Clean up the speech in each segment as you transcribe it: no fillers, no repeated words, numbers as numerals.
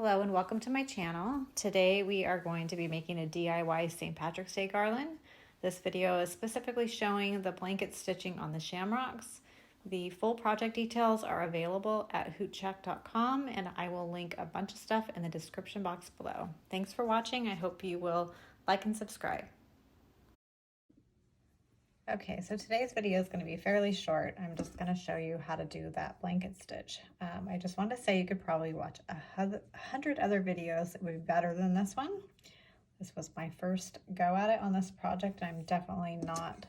Hello and welcome to my channel. Today we are going to be making a DIY St. Patrick's Day garland. This video is specifically showing the blanket stitching on the Shamrocks. The full project details are available at hootcheck.com and I will link a bunch of stuff in the description box below. Thanks for watching. I hope you will like and subscribe. Okay, so today's video is going to be fairly short. I'm just going to show you how to do that blanket stitch. I just wanted to say you could probably watch 100 other videos that would be better than this one. This was my first go at it on this project, and I'm definitely not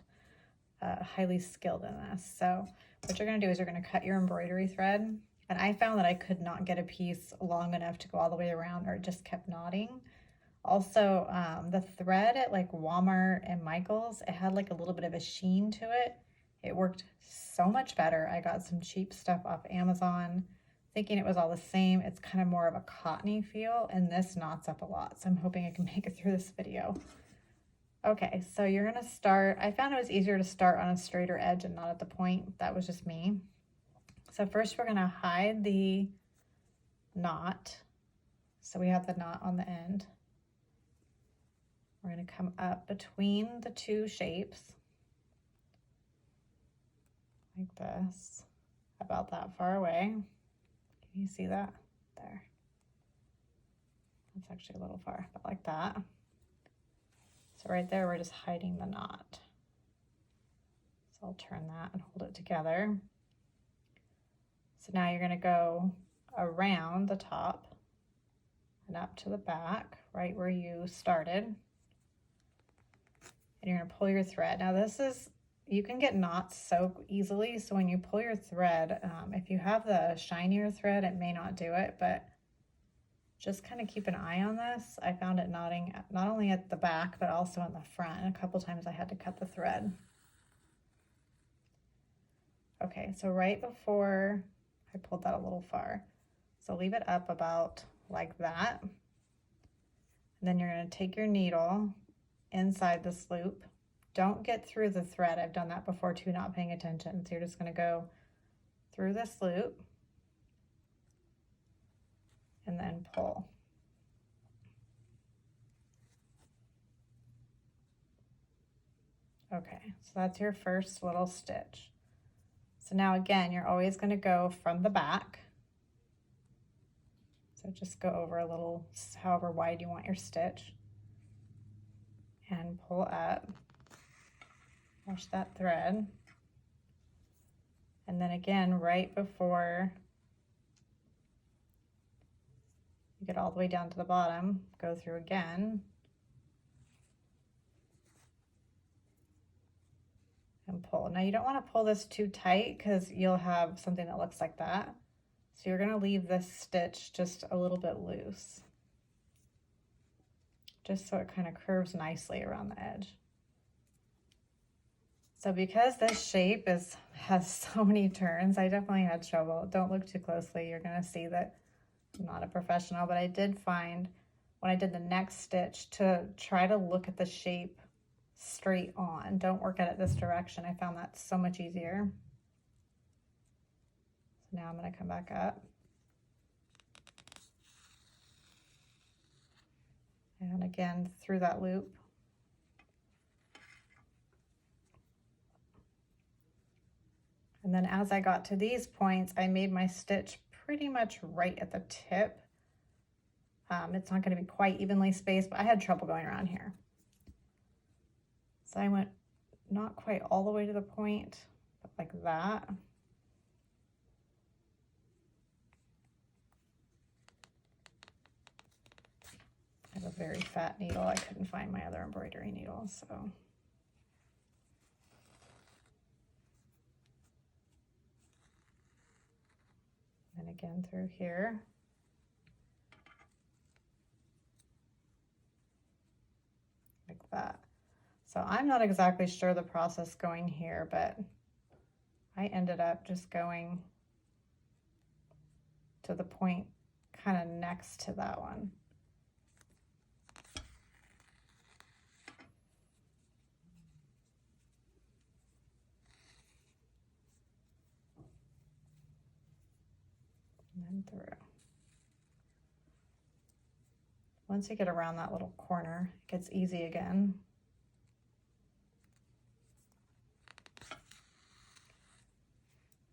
highly skilled in this. So what you're going to do is you're going to cut your embroidery thread, and I found that I could not get a piece long enough to go all the way around, or it just kept knotting. Also, the thread at like Walmart and Michael's, it had like a little bit of a sheen to it. It worked so much better. I got some cheap stuff off Amazon, thinking it was all the same. It's kind of more of a cottony feel, and this knots up a lot. So I'm hoping I can make it through this video. Okay, so you're gonna start, I found it was easier to start on a straighter edge and not at the point. That was just me. So first we're gonna hide the knot. So we have the knot on the end. We're going to come up between the two shapes like this, about that far away. Can you see that? There. That's actually a little far, but like that. So right there, we're just hiding the knot. So I'll turn that and hold it together. So now you're going to go around the top and up to the back, right where you started. And you're going to pull your thread. Now this is, you can get knots so easily, so when you pull your thread, if you have the shinier thread, it may not do it, but just kind of keep an eye on this. I found it knotting not only at the back, but also in the front. And a couple times I had to cut the thread. Okay, so right before, I pulled that a little far. So leave it up about like that. And then you're going to take your needle inside this loop. Don't get through the thread. I've done that before too, not paying attention. So you're just going to go through this loop and then pull. Okay, so that's your first little stitch. So now again, you're always going to go from the back. So just go over a little, however wide you want your stitch, and pull up, wash that thread, and then again right before you get all the way down to the bottom, go through again and pull. Now you don't want to pull this too tight because you'll have something that looks like that, so you're going to leave this stitch just a little bit loose, just so it kind of curves nicely around the edge. So because this shape has so many turns, I definitely had trouble. Don't look too closely. You're going to see that I'm not a professional, but I did find when I did the next stitch to try to look at the shape straight on. Don't work at it this direction. I found that so much easier. So now I'm going to come back up. And again, through that loop. And then as I got to these points, I made my stitch pretty much right at the tip. It's not going to be quite evenly spaced, but I had trouble going around here. So I went not quite all the way to the point, but like that. I have a very fat needle. I couldn't find my other embroidery needle, so. And again through here. Like that. So I'm not exactly sure the process going here, but I ended up just going to the point kind of next to that one. And then through. Once you get around that little corner, it gets easy again.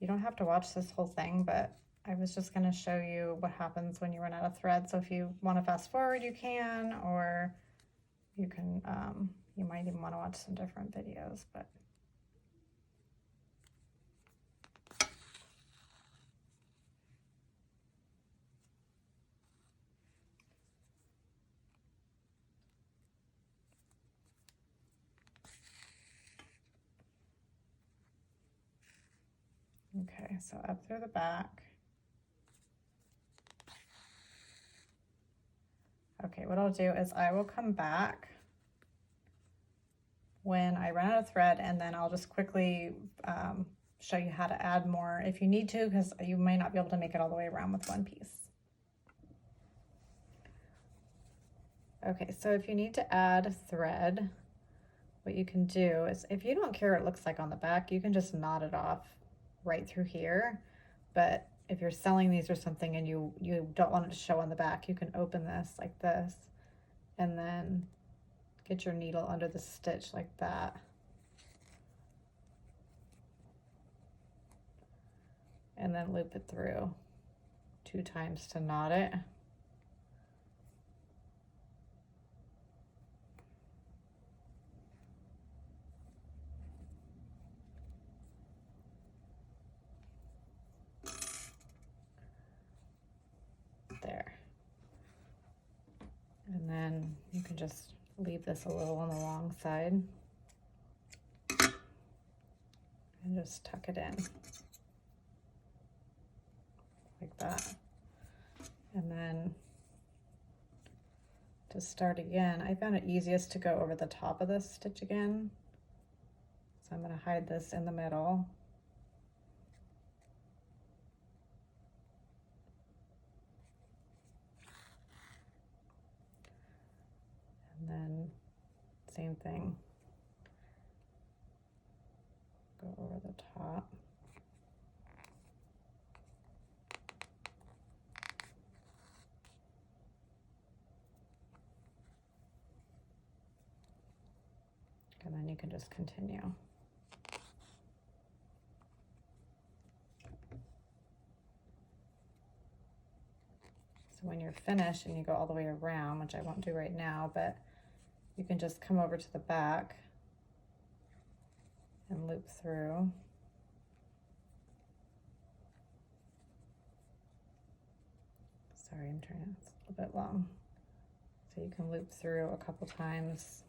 You don't have to watch this whole thing, but I was just going to show you what happens when you run out of thread. So if you want to fast forward, you can, or you can, you might even want to watch some different videos, but. Okay, so up through the back. Okay, what I'll do is I will come back when I run out of thread, and then I'll just quickly show you how to add more if you need to, because you might not be able to make it all the way around with one piece. Okay, so if you need to add thread, what you can do is, if you don't care what it looks like on the back, you can just knot it off right through here. But if you're selling these or something and you don't want it to show on the back, you can open this like this and then get your needle under the stitch like that. And then loop it through 2 times to knot it. There. And then you can just leave this a little on the long side and just tuck it in like that. And then to start again, I found it easiest to go over the top of this stitch again. So I'm going to hide this in the middle. And then same thing, go over the top. And then you can just continue. So when you're finished and you go all the way around, which I won't do right now, but you can just come over to the back and loop through. Sorry, I'm trying, it's a little bit long. So you can loop through a couple times.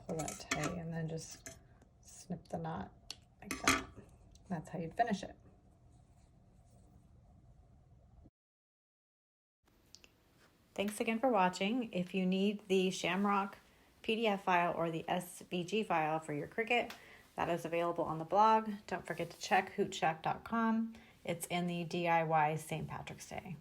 Pull that tight and then just snip the knot like that. That's how you finish it. Thanks again for watching. If you need the Shamrock PDF file or the SVG file for your Cricut, that is available on the blog. Don't forget to check hootshack.com. It's in the DIY St. Patrick's Day.